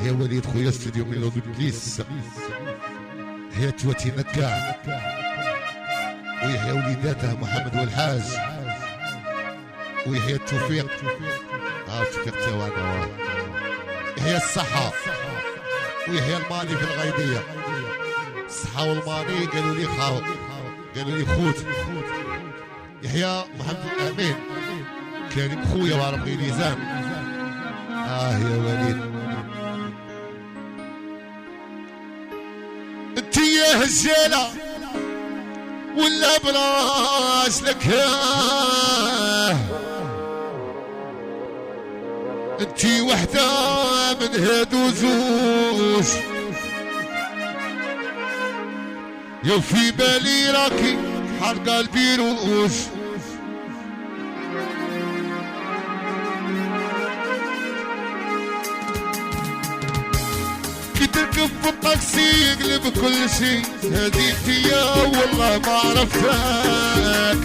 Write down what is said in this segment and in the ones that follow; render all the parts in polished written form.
هي وليد خويا استوديو ميلودي بليس، هي تواتي نكاع، ويحيى وليداته محمد والحاج، ويحيى التوفيق، التوفيق تاوانا، يحيى الصحة، ويحيى الماني في الغيبية. الصحة والماني قالوا لي خاو، قالوا لي خوت. يحيى محمد الأمين كريم خويا وعرب غير ميزان. يا وليد انتي يا هجالة ولا براس لك، انتي وحدة من هادو زوج، يو في بالي راكي حرقة البيروش. كي تركب في الطاكسي يقلب كل شي، هديك يا والله ما عرفتك،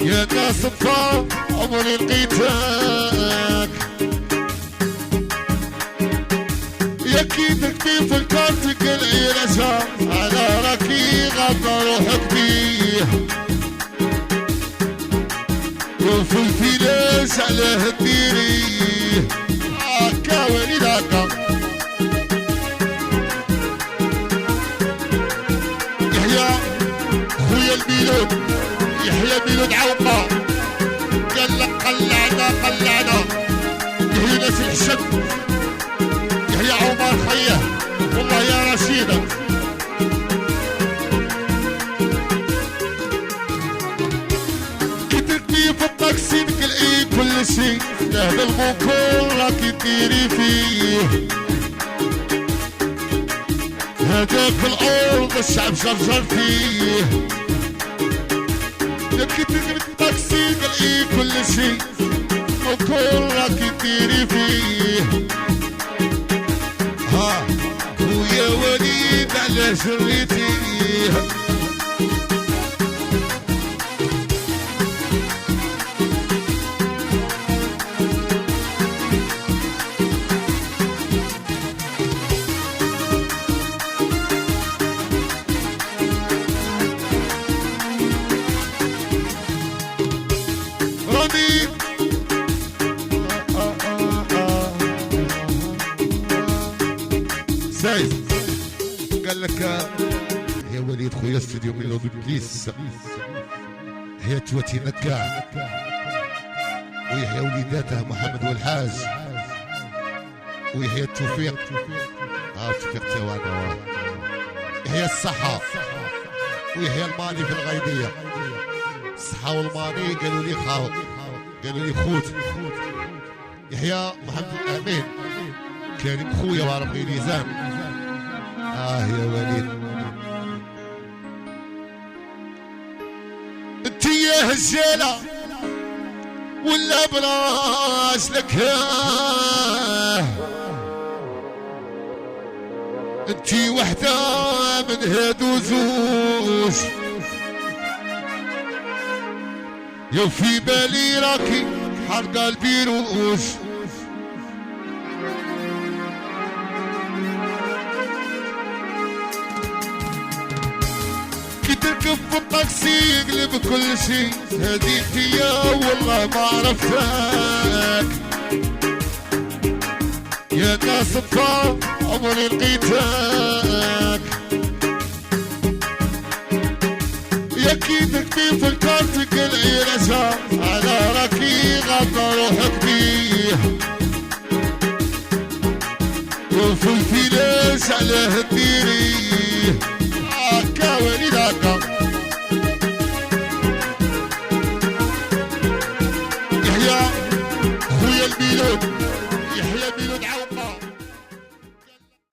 يا ناس الطار عمري لقيتك، يا كي تركبي في الكارت قلعي رجع على راكي غطى روحك بيه، وفي الفلاش عليه الديري هاكا وليد هاكا. يحيى خويا الميلود، يحيى الميلود عوقة، قال لك قلعنا قلعنا، يحيى ناس الحشد، يحيى عمر خيه والله يا رشيدة. كي تركبي في الطاكسي تقلعي كل شي، هذا البوكور راكي ديري فيه، هذاك الارض الشعب شرشر فيه، يا كي تركبي في الطاكسي تقلعي كل شي، البوكور راكي ديري فيه. ويا وليد على شريتيه، رميد زايد قال لك يا وليد خويا استوديو ميلودي بليس، هي تواتي نكاع، ويحيى وليداته محمد والحاج، ويحيى التوفيق، التوفيق تاوانا، يحيى الصحة، ويحيى الماني في الغيبية. الصحة والماني قالوا لي خاو، قالوا لي خوت. يحيى محمد الأمين كريم خويا وعرب غير ميزان. يا وليد انتي يا هجالة ولا براس لك، انتي وحدة من هادو زوج، يو في بالي راكي حرقة البيروش. تركب في الطاكسي يقلب كل شي، هديك يا والله ما عرفتك، يا ناس الطار عمري لقيتك، يا كي تركبي في الكارت قلعي رجع على راكي غطى روحك بيه، وفي الفلاش عليه الديري هاكا وليد هاكا.